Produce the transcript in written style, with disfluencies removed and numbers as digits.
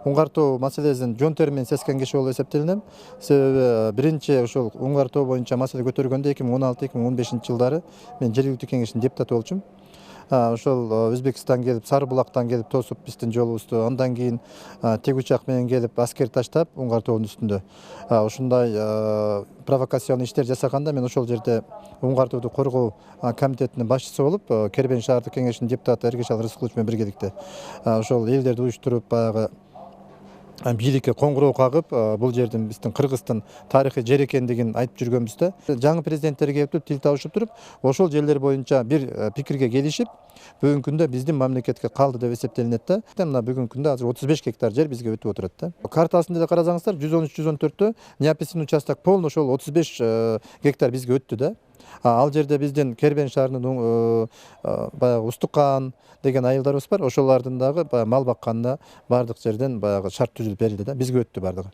уңгартуу маселесин жон тери менен сезген киши болуп эсептелинем. Себеби биринчи ошол уңгартуу боюнча маселе көтөргөндө 2016-2015 жылдары мен жергиликтүү кеңештин депутаты болчумун. Ошол Өзбекстан келип, Сары булактан келип тосуп биздин жолубузду, андан кийин тек учак менен келип аскер таштап уңгартуунун үстүндө ушундай провокациялык иштер жасаганда мен ошол жерде уңгартууду коргоо комитетинин башчысы болуп, Кербен шаардык кеңешинин депутаты Эргешал Рыскулович менен биргеликте ошол элдерди уюштуруп, баягы бийликке коңгуроо кагып, бул жердин биздин Кыргыздын тарыхый жер экендигин айтып жүргөнбүз. Жаңы президенттер келип тил табышып туруп, ошол жерлер боюнча бир пикирге келишип, бүгүнкү күндө биздин мамлекетке калды деп эсептелинет да. Мына бүгүнкү күндө азыр 35 гектар жер бизге өтүп отурат да. Картасын деле карасаңыздар, 113-114тө неописанный участок полный ошол 35 гектар бизге өттү да. Ал жерде биздин Кербен шаарынын баягы Устукан деген айылдарыбыз бар. Ошолордун дагы мал бакканына бардык жерден баягы шарт түзүлүп берилди да. Бизге өттү бардыгы.